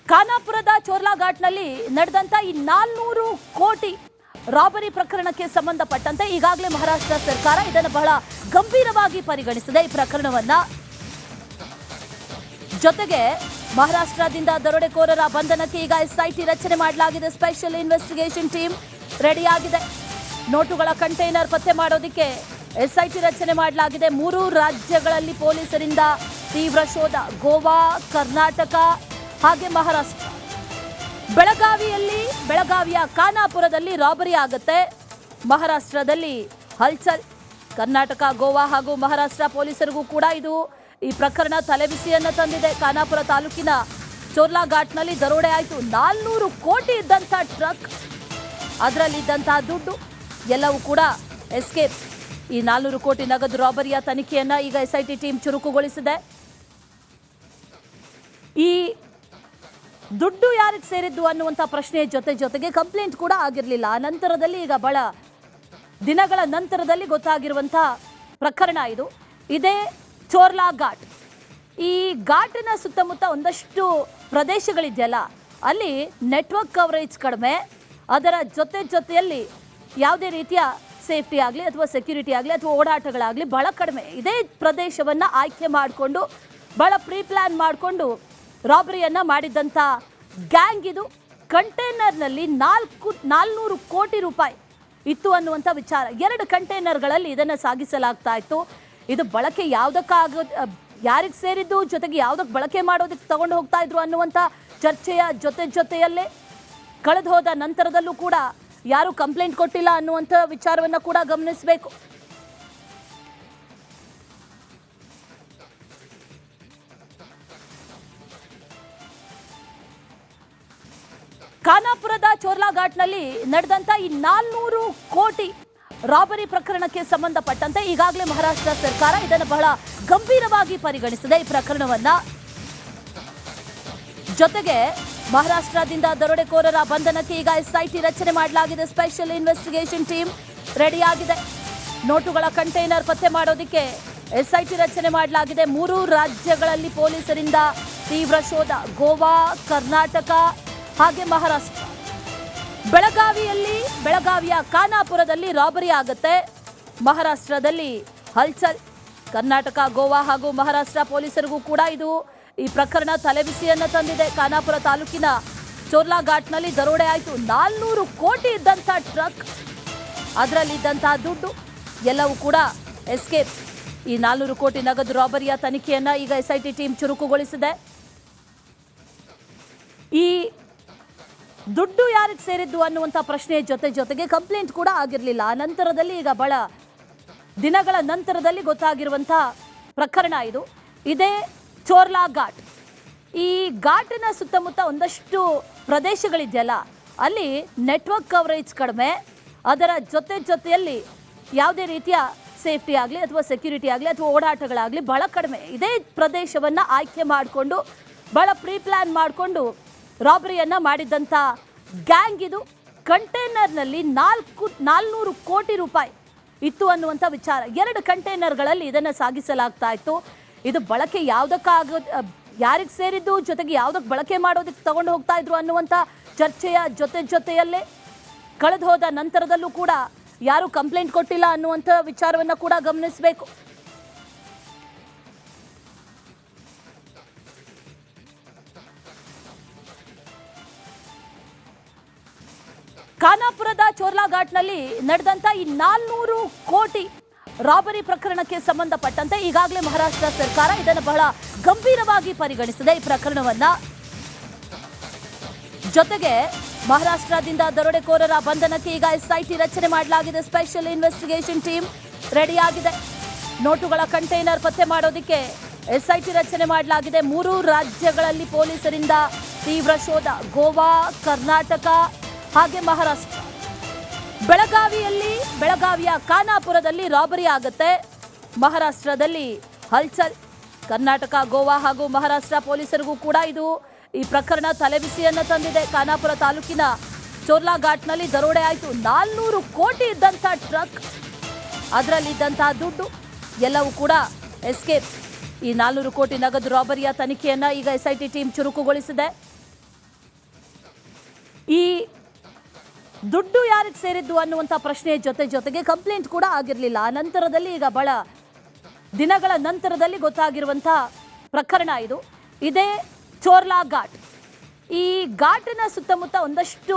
ಖಾನಾಪುರದ ಚೋರ್ಲಾ ಘಾಟ್ನಲ್ಲಿ ನಡೆದಂತ ಈ 400 ಕೋಟಿ ರಾಬರಿ ಪ್ರಕರಣಕ್ಕೆ ಸಂಬಂಧಪಟ್ಟಂತೆ ಈಗಾಗಲೇ ಮಹಾರಾಷ್ಟ್ರ ಸರ್ಕಾರ ಇದನ್ನು ಬಹಳ ಗಂಭೀರವಾಗಿ ಪರಿಗಣಿಸಿದೆ ಈ ಪ್ರಕರಣವನ್ನ. ಜೊತೆಗೆ ಮಹಾರಾಷ್ಟ್ರದಿಂದ ದರೋಡೆಕೋರರ ಬಂಧನಕ್ಕೆ ಈಗ ಎಸ್ಐಟಿ ರಚನೆ ಮಾಡಲಾಗಿದೆ. ಸ್ಪೆಷಲ್ ಇನ್ವೆಸ್ಟಿಗೇಷನ್ ಟೀಮ್ ರೆಡಿ ಆಗಿದೆ. ನೋಟುಗಳ ಕಂಟೈನರ್ ಪತ್ತೆ ಮಾಡೋದಕ್ಕೆ ಎಸ್ಐಟಿ ರಚನೆ ಮಾಡಲಾಗಿದೆ. 3 ರಾಜ್ಯಗಳಲ್ಲಿ ಪೊಲೀಸರಿಂದ ತೀವ್ರ ಶೋಧ. ಗೋವಾ, ಕರ್ನಾಟಕ ಹಾಗೆ ಮಹಾರಾಷ್ಟ್ರ. ಬೆಳಗಾವಿಯ ಖಾನಾಪುರದಲ್ಲಿ ರಾಬರಿ ಆಗುತ್ತೆ. ಮಹಾರಾಷ್ಟ್ರದಲ್ಲಿ ಹಲ್ಚಲ್. ಕರ್ನಾಟಕ, ಗೋವಾ ಹಾಗೂ ಮಹಾರಾಷ್ಟ್ರ ಪೊಲೀಸರಿಗೂ ಕೂಡ ಈ ಪ್ರಕರಣ ತಲೆಬಿಸಿಯನ್ನು ತಂದಿದೆ. ಖಾನಾಪುರ ತಾಲೂಕಿನ ಚೋರ್ಲಾ ಘಾಟ್ನಲ್ಲಿ ದರೋಡೆ ಆಯಿತು. 400 ಕೋಟಿ ಇದ್ದಂಥ ಟ್ರಕ್, ಅದರಲ್ಲಿದ್ದಂತಹ ದುಡ್ಡು ಎಲ್ಲವೂ ಕೂಡ ಎಸ್ಕೇಪ್. ಈ 400 ಕೋಟಿ ನಗದು ರಾಬರಿಯ ತನಿಖೆಯನ್ನ ಈಗ ಎಸ್ಐಟಿ ಟೀಮ್ ಚುರುಕುಗೊಳಿಸಿದೆ. ಈ ದುಡ್ಡು ಯಾರಿಗೆ ಸೇರಿದ್ದು ಅನ್ನುವಂಥ ಪ್ರಶ್ನೆ ಜೊತೆಗೆ ಕಂಪ್ಲೇಂಟ್ ಕೂಡ ಆಗಿರಲಿಲ್ಲ. ಆ ನಂತರದಲ್ಲಿ ಈಗ ಬಹಳ ದಿನಗಳ ನಂತರದಲ್ಲಿ ಗೊತ್ತಾಗಿರುವಂಥ ಪ್ರಕರಣ ಇದು. ಇದೇ ಚೋರ್ಲಾ ಘಾಟ್. ಈ ಘಾಟಿನ ಸುತ್ತಮುತ್ತ ಒಂದಷ್ಟು ಪ್ರದೇಶಗಳಿದೆಯಲ್ಲ, ಅಲ್ಲಿ ನೆಟ್ವರ್ಕ್ ಕವರೇಜ್ ಕಡಿಮೆ. ಅದರ ಜೊತೆಯಲ್ಲಿ ಯಾವುದೇ ರೀತಿಯ ಸೇಫ್ಟಿ ಆಗಲಿ ಅಥವಾ ಸೆಕ್ಯೂರಿಟಿ ಆಗಲಿ ಅಥವಾ ಓಡಾಟಗಳಾಗಲಿ ಬಹಳ ಕಡಿಮೆ. ಇದೇ ಪ್ರದೇಶವನ್ನು ಆಯ್ಕೆ ಮಾಡಿಕೊಂಡು ಬಹಳ ಪ್ರೀ ಪ್ಲ್ಯಾನ್ ಮಾಡಿಕೊಂಡು ರಾಬರಿಯನ್ನು ಮಾಡಿದ್ದಂಥ ಗ್ಯಾಂಗ್ ಇದು. ಕಂಟೈನರ್ನಲ್ಲಿ 400 ಕೋಟಿ ರೂಪಾಯಿ ಇತ್ತು ಅನ್ನುವಂಥ ವಿಚಾರ. 2 ಕಂಟೈನರ್ಗಳಲ್ಲಿ ಇದನ್ನು ಸಾಗಿಸಲಾಗ್ತಾ ಇತ್ತು. ಇದು ಬಳಕೆ ಯಾರಿಗೆ ಸೇರಿದ್ದು, ಜೊತೆಗೆ ಯಾವುದಕ್ಕೆ ಬಳಕೆ ಮಾಡೋದಕ್ಕೆ ತಗೊಂಡು ಹೋಗ್ತಾ ಇದ್ರು ಅನ್ನುವಂಥ ಚರ್ಚೆಯ ಜೊತೆಯಲ್ಲೇ ಕಳೆದು ಹೋದ ನಂತರದಲ್ಲೂ ಕೂಡ ಯಾರು ಕಂಪ್ಲೇಂಟ್ ಕೊಟ್ಟಿಲ್ಲ ಅನ್ನುವಂಥ ವಿಚಾರವನ್ನು ಕೂಡ ಗಮನಿಸಬೇಕು. ಖಾನಾಪುರದ ಚೋರ್ಲಾ ಘಾಟ್ನಲ್ಲಿ ನಡೆದಂತ ಈ 400 ಕೋಟಿ ರಾಬರಿ ಪ್ರಕರಣಕ್ಕೆ ಸಂಬಂಧಪಟ್ಟಂತೆ ಈಗಾಗಲೇ ಮಹಾರಾಷ್ಟ್ರ ಸರ್ಕಾರ ಇದನ್ನು ಬಹಳ ಗಂಭೀರವಾಗಿ ಪರಿಗಣಿಸಿದೆ ಈ ಪ್ರಕರಣವನ್ನ. ಜೊತೆಗೆ ಮಹಾರಾಷ್ಟ್ರದಿಂದ ದರೋಡೆಕೋರರ ಬಂಧನಕ್ಕೆ ಈಗ ಎಸ್ಐಟಿ ರಚನೆ ಮಾಡಲಾಗಿದೆ. ಸ್ಪೆಷಲ್ ಇನ್ವೆಸ್ಟಿಗೇಷನ್ ಟೀಮ್ ರೆಡಿ ಆಗಿದೆ. ನೋಟುಗಳ ಕಂಟೈನರ್ ಪತ್ತೆ ಮಾಡೋದಕ್ಕೆ ಎಸ್ಐಟಿ ರಚನೆ ಮಾಡಲಾಗಿದೆ. 3 ರಾಜ್ಯಗಳಲ್ಲಿ ಪೊಲೀಸರಿಂದ ತೀವ್ರ ಶೋಧ. ಗೋವಾ, ಕರ್ನಾಟಕ ಹಾಗೆ ಮಹಾರಾಷ್ಟ್ರ. ಬೆಳಗಾವಿಯ ಖಾನಾಪುರದಲ್ಲಿ ರಾಬರಿ ಆಗುತ್ತೆ. ಮಹಾರಾಷ್ಟ್ರದಲ್ಲಿ ಹಲ್ಚಲ್. ಕರ್ನಾಟಕ, ಗೋವಾ ಹಾಗೂ ಮಹಾರಾಷ್ಟ್ರ ಪೊಲೀಸರಿಗೂ ಕೂಡ ಈ ಪ್ರಕರಣ ತಲೆಬಿಸಿಯನ್ನು ತಂದಿದೆ. ಖಾನಾಪುರ ತಾಲೂಕಿನ ಚೋರ್ಲಾ ಘಾಟ್ನಲ್ಲಿ ದರೋಡೆ ಆಯಿತು. 400 ಕೋಟಿ ಇದ್ದಂಥ ಟ್ರಕ್, ಅದರಲ್ಲಿದ್ದಂತಹ ದುಡ್ಡು ಎಲ್ಲವೂ ಕೂಡ ಎಸ್ಕೇಪ್. ಈ 400 ಕೋಟಿ ನಗದು ರಾಬರಿಯ ತನಿಖೆಯನ್ನ ಈಗ ಎಸ್ಐಟಿ ಟೀಮ್ ಚುರುಕುಗೊಳಿಸಿದೆ. ಈ ದುಡ್ಡು ಯಾರಿಗೆ ಸೇರಿದ್ದು ಅನ್ನುವಂಥ ಪ್ರಶ್ನೆ ಜೊತೆಗೆ ಕಂಪ್ಲೇಂಟ್ ಕೂಡ ಆಗಿರಲಿಲ್ಲ. ಆ ನಂತರದಲ್ಲಿ ಈಗ ಬಹಳ ದಿನಗಳ ನಂತರದಲ್ಲಿ ಗೊತ್ತಾಗಿರುವಂಥ ಪ್ರಕರಣ ಇದು. ಇದೇ ಚೋರ್ಲಾ ಘಾಟ್. ಈ ಘಾಟಿನ ಸುತ್ತಮುತ್ತ ಒಂದಷ್ಟು ಪ್ರದೇಶಗಳಿದೆಯಲ್ಲ, ಅಲ್ಲಿ ನೆಟ್ವರ್ಕ್ ಕವರೇಜ್ ಕಡಿಮೆ. ಅದರ ಜೊತೆಯಲ್ಲಿ ಯಾವುದೇ ರೀತಿಯ ಸೇಫ್ಟಿ ಆಗಲಿ ಅಥವಾ ಸೆಕ್ಯೂರಿಟಿ ಆಗಲಿ ಅಥವಾ ಓಡಾಟಗಳಾಗಲಿ ಬಹಳ ಕಡಿಮೆ. ಇದೇ ಪ್ರದೇಶವನ್ನು ಆಯ್ಕೆ ಮಾಡಿಕೊಂಡು ಬಹಳ ಪ್ರೀ ಪ್ಲ್ಯಾನ್ ಮಾಡಿಕೊಂಡು ರಾಬರಿಯನ್ನು ಮಾಡಿದ್ದಂಥ ಗ್ಯಾಂಗ್ ಇದು. ಕಂಟೈನರ್ನಲ್ಲಿ 400 ಕೋಟಿ ರೂಪಾಯಿ ಇತ್ತು ಅನ್ನುವಂಥ ವಿಚಾರ. 2 ಕಂಟೈನರ್ಗಳಲ್ಲಿ ಇದನ್ನು ಸಾಗಿಸಲಾಗ್ತಾ ಇತ್ತು. ಇದು ಬಳಕೆ ಯಾರಿಗೆ ಸೇರಿದ್ದು, ಜೊತೆಗೆ ಯಾವುದಕ್ಕೆ ಬಳಕೆ ಮಾಡೋದಕ್ಕೆ ತಗೊಂಡು ಹೋಗ್ತಾ ಇದ್ರು ಅನ್ನುವಂಥ ಚರ್ಚೆಯ ಜೊತೆಯಲ್ಲೇ ಕಳೆದು ಹೋದ ನಂತರದಲ್ಲೂ ಕೂಡ ಯಾರು ಕಂಪ್ಲೇಂಟ್ ಕೊಟ್ಟಿಲ್ಲ ಅನ್ನುವಂಥ ವಿಚಾರವನ್ನು ಕೂಡ ಗಮನಿಸಬೇಕು. ಖಾನಾಪುರದ ಚೋರ್ಲಾ ಘಾಟ್ನಲ್ಲಿ ನಡೆದಂತ ಈ 400 ಕೋಟಿ ರಾಬರಿ ಪ್ರಕರಣಕ್ಕೆ ಸಂಬಂಧಪಟ್ಟಂತೆ ಈಗಾಗಲೇ ಮಹಾರಾಷ್ಟ್ರ ಸರ್ಕಾರ ಇದನ್ನು ಬಹಳ ಗಂಭೀರವಾಗಿ ಪರಿಗಣಿಸಿದೆ ಈ ಪ್ರಕರಣವನ್ನ. ಜೊತೆಗೆ ಮಹಾರಾಷ್ಟ್ರದಿಂದ ದರೋಡೆಕೋರರ ಬಂಧನಕ್ಕೆ ಈಗ ಎಸ್ಐಟಿ ರಚನೆ ಮಾಡಲಾಗಿದೆ. ಸ್ಪೆಷಲ್ ಇನ್ವೆಸ್ಟಿಗೇಷನ್ ಟೀಮ್ ರೆಡಿ ಆಗಿದೆ. ನೋಟುಗಳ ಕಂಟೈನರ್ ಪತ್ತೆ ಮಾಡೋದಕ್ಕೆ ಎಸ್ಐಟಿ ರಚನೆ ಮಾಡಲಾಗಿದೆ. 3 ರಾಜ್ಯಗಳಲ್ಲಿ ಪೊಲೀಸರಿಂದ ತೀವ್ರ ಶೋಧ. ಗೋವಾ, ಕರ್ನಾಟಕ ಹಾಗೆ ಮಹಾರಾಷ್ಟ್ರ. ಬೆಳಗಾವಿಯ ಖಾನಾಪುರದಲ್ಲಿ ರಾಬರಿ ಆಗುತ್ತೆ. ಮಹಾರಾಷ್ಟ್ರದಲ್ಲಿ ಹಲ್ಚಲ್. ಕರ್ನಾಟಕ, ಗೋವಾ ಹಾಗೂ ಮಹಾರಾಷ್ಟ್ರ ಪೊಲೀಸರಿಗೂ ಕೂಡ ಈ ಪ್ರಕರಣ ತಲೆಬಿಸಿಯನ್ನು ತಂದಿದೆ. ಖಾನಾಪುರ ತಾಲೂಕಿನ ಚೋರ್ಲಾ ಘಾಟ್ನಲ್ಲಿ ದರೋಡೆ ಆಯಿತು. 400 ಕೋಟಿ ಇದ್ದಂಥ ಟ್ರಕ್, ಅದರಲ್ಲಿದ್ದಂತಹ ದುಡ್ಡು ಎಲ್ಲವೂ ಕೂಡ ಎಸ್ಕೇಪ್. ಈ 400 ಕೋಟಿ ನಗದು ರಾಬರಿಯ ತನಿಖೆಯನ್ನ ಈಗ ಎಸ್ಐಟಿ ಟೀಮ್ ಚುರುಕುಗೊಳಿಸಿದೆ. ಈ ದುಡ್ಡು ಯಾರಿಗೆ ಸೇರಿದ್ದು ಅನ್ನುವಂಥ ಪ್ರಶ್ನೆ ಜೊತೆಗೆ ಕಂಪ್ಲೇಂಟ್ ಕೂಡ ಆಗಿರಲಿಲ್ಲ. ನಂತರದಲ್ಲಿ ಈಗ ಬಹಳ ದಿನಗಳ ನಂತರದಲ್ಲಿ ಗೊತ್ತಾಗಿರುವಂಥ ಪ್ರಕರಣ ಇದು. ಇದೇ ಚೋರ್ಲಾ ಘಾಟ್. ಈ ಘಾಟಿನ ಸುತ್ತಮುತ್ತ ಒಂದಷ್ಟು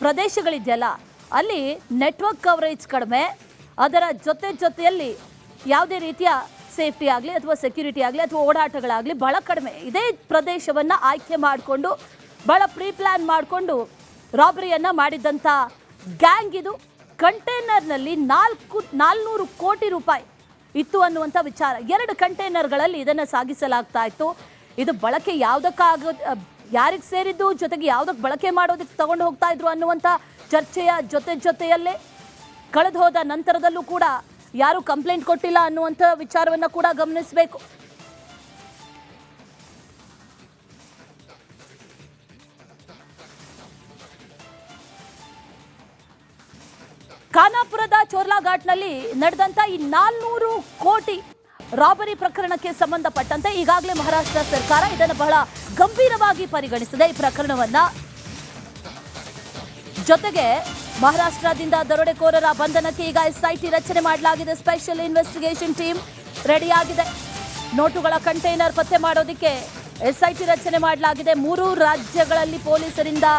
ಪ್ರದೇಶಗಳಿದೆಯಲ್ಲ, ಅಲ್ಲಿ ನೆಟ್ವರ್ಕ್ ಕವರೇಜ್ ಕಡಿಮೆ, ಅದರ ಜೊತೆಯಲ್ಲಿ ಯಾವುದೇ ರೀತಿಯ ಸೇಫ್ಟಿ ಆಗಲಿ ಅಥವಾ ಸೆಕ್ಯೂರಿಟಿ ಆಗಲಿ ಅಥವಾ ಓಡಾಟಗಳಾಗಲಿ ಬಹಳ ಕಡಿಮೆ. ಇದೇ ಪ್ರದೇಶವನ್ನು ಆಯ್ಕೆ ಮಾಡಿಕೊಂಡು ಬಹಳ ಪ್ರೀ ಪ್ಲ್ಯಾನ್ ಮಾಡಿಕೊಂಡು ರಾಬರಿಯನ್ನು ಮಾಡಿದ್ದಂಥ ಗ್ಯಾಂಗ್ ಇದು. ಕಂಟೈನರ್ನಲ್ಲಿ 400 ಕೋಟಿ ರೂಪಾಯಿ ಇತ್ತು ಅನ್ನುವಂಥ ವಿಚಾರ. 2 ಕಂಟೈನರ್ಗಳಲ್ಲಿ ಇದನ್ನು ಸಾಗಿಸಲಾಗ್ತಾ ಇತ್ತು. ಇದು ಬಳಕೆ ಯಾರಿಗೆ ಸೇರಿದ್ದು, ಜೊತೆಗೆ ಯಾವುದಕ್ಕೆ ಬಳಕೆ ಮಾಡೋದಕ್ಕೆ ತಗೊಂಡು ಹೋಗ್ತಾ ಇದ್ರು ಅನ್ನುವಂಥ ಚರ್ಚೆಯ ಜೊತೆಯಲ್ಲೇ ಕಳೆದು ಹೋದ ನಂತರದಲ್ಲೂ ಕೂಡ ಯಾರು ಕಂಪ್ಲೇಂಟ್ ಕೊಟ್ಟಿಲ್ಲ ಅನ್ನುವಂಥ ವಿಚಾರವನ್ನು ಕೂಡ ಗಮನಿಸಬೇಕು. ಖಾನಾಪುರದ ಚೋರ್ಲಾ ಘಾಟ್ನಲ್ಲಿ ನಡೆದಂತ ಈ 400 ಕೋಟಿ ರಾಬರಿ ಪ್ರಕರಣಕ್ಕೆ ಸಂಬಂಧಪಟ್ಟಂತೆ ಈಗಾಗಲೇ ಮಹಾರಾಷ್ಟ್ರ ಸರ್ಕಾರ ಇದನ್ನು ಬಹಳ ಗಂಭೀರವಾಗಿ ಪರಿಗಣಿಸಿದೆ. ಈ ಪ್ರಕರಣವನ್ನ ಜೊತೆಗೆ ಮಹಾರಾಷ್ಟ್ರದಿಂದ ದರೋಡೆಕೋರರ ಬಂಧನಕ್ಕೆ ಈಗ SIT ರಚನೆ ಮಾಡಲಾಗಿದೆ. ಸ್ಪೆಷಲ್ ಇನ್ವೆಸ್ಟಿಗೇಷನ್ ಟೀಮ್ ರೆಡಿಯಾಗಿದೆ. ನೋಟುಗಳ ಕಂಟೈನರ್ ಪತ್ತೆ ಮಾಡೋದಕ್ಕೆ SIT ರಚನೆ ಮಾಡಲಾಗಿದೆ. 3 ರಾಜ್ಯಗಳಲ್ಲಿ ಪೊಲೀಸರಿಂದ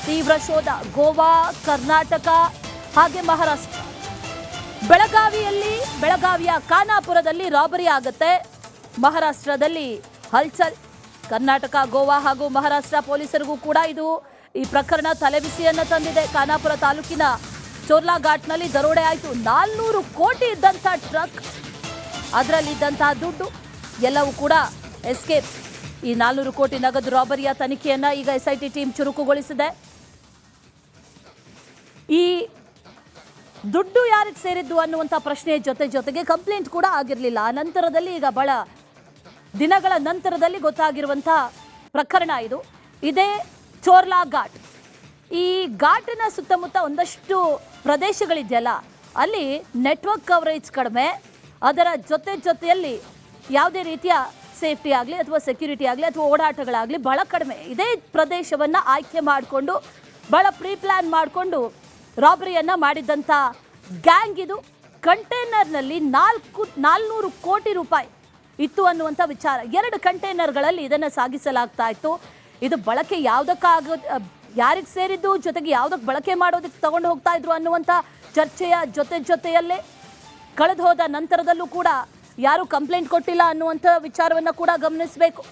ತೀವ್ರ ಶೋಧ. ಗೋವಾ, ಕರ್ನಾಟಕ ಹಾಗೆ ಮಹಾರಾಷ್ಟ್ರ. ಬೆಳಗಾವಿಯ ಖಾನಾಪುರದಲ್ಲಿ ರಾಬರಿ ಆಗುತ್ತೆ. ಮಹಾರಾಷ್ಟ್ರದಲ್ಲಿ ಹಲ್ಚಲ್. ಕರ್ನಾಟಕ, ಗೋವಾ ಹಾಗೂ ಮಹಾರಾಷ್ಟ್ರ ಪೊಲೀಸರಿಗೂ ಕೂಡ ಈ ಪ್ರಕರಣ ತಲೆಬಿಸಿಯನ್ನು ತಂದಿದೆ. ಖಾನಾಪುರ ತಾಲೂಕಿನ ಚೋರ್ಲಾ ಘಾಟ್ನಲ್ಲಿ ದರೋಡೆ ಆಯಿತು. 400 ಕೋಟಿ ಇದ್ದಂಥ ಟ್ರಕ್, ಅದರಲ್ಲಿದ್ದಂತಹ ದುಡ್ಡು ಎಲ್ಲವೂ ಕೂಡ ಎಸ್ಕೇಪ್. ಈ 400 ಕೋಟಿ ನಗದು ರಾಬರಿಯ ತನಿಖೆಯನ್ನು ಈಗ SIT ಟೀಮ್ ಚುರುಕುಗೊಳಿಸಿದೆ. ಈ ದುಡ್ಡು ಯಾರಿಗೆ ಸೇರಿದ್ದು ಅನ್ನುವಂಥ ಪ್ರಶ್ನೆ ಜೊತೆಗೆ ಕಂಪ್ಲೇಂಟ್ ಕೂಡ ಆಗಿರಲಿಲ್ಲ. ನಂತರದಲ್ಲಿ ಈಗ ಬಹಳ ದಿನಗಳ ನಂತರದಲ್ಲಿ ಗೊತ್ತಾಗಿರುವಂಥ ಪ್ರಕರಣ ಇದು. ಇದೇ ಚೋರ್ಲಾ ಘಾಟ್. ಈ ಘಾಟಿನ ಸುತ್ತಮುತ್ತ ಒಂದಷ್ಟು ಪ್ರದೇಶಗಳಿದೆಯಲ್ಲ, ಅಲ್ಲಿ ನೆಟ್ವರ್ಕ್ ಕವರೇಜ್ ಕಡಿಮೆ, ಅದರ ಜೊತೆಯಲ್ಲಿ ಯಾವುದೇ ರೀತಿಯ ಸೇಫ್ಟಿ ಆಗಲಿ ಅಥವಾ ಸೆಕ್ಯೂರಿಟಿ ಆಗಲಿ ಅಥವಾ ಓಡಾಟಗಳಾಗಲಿ ಬಹಳ ಕಡಿಮೆ. ಇದೇ ಪ್ರದೇಶವನ್ನು ಆಯ್ಕೆ ಮಾಡಿಕೊಂಡು ಬಹಳ ಪ್ರೀ ಪ್ಲ್ಯಾನ್ ಮಾಡಿಕೊಂಡು ರಾಬರಿಯನ್ನು ಮಾಡಿದ್ದಂಥ ಗ್ಯಾಂಗ್ ಇದು. ಕಂಟೈನರ್ನಲ್ಲಿ 400 ಕೋಟಿ ರೂಪಾಯಿ ಇತ್ತು ಅನ್ನುವಂಥ ವಿಚಾರ. 2 ಕಂಟೈನರ್ಗಳಲ್ಲಿ ಇದನ್ನು ಸಾಗಿಸಲಾಗ್ತಾ ಇತ್ತು. ಇದು ಬಳಕೆ ಯಾರಿಗೆ ಸೇರಿದ್ದು, ಜೊತೆಗೆ ಯಾವುದಕ್ಕೆ ಬಳಕೆ ಮಾಡೋದಕ್ಕೆ ತಗೊಂಡು ಹೋಗ್ತಾ ಇದ್ರು ಅನ್ನುವಂಥ ಚರ್ಚೆಯ ಜೊತೆಯಲ್ಲೇ ಕಳೆದು ಹೋದ ನಂತರದಲ್ಲೂ ಕೂಡ ಯಾರು ಕಂಪ್ಲೇಂಟ್ ಕೊಟ್ಟಿಲ್ಲ ಅನ್ನುವಂಥ ವಿಚಾರವನ್ನು ಕೂಡ ಗಮನಿಸಬೇಕು.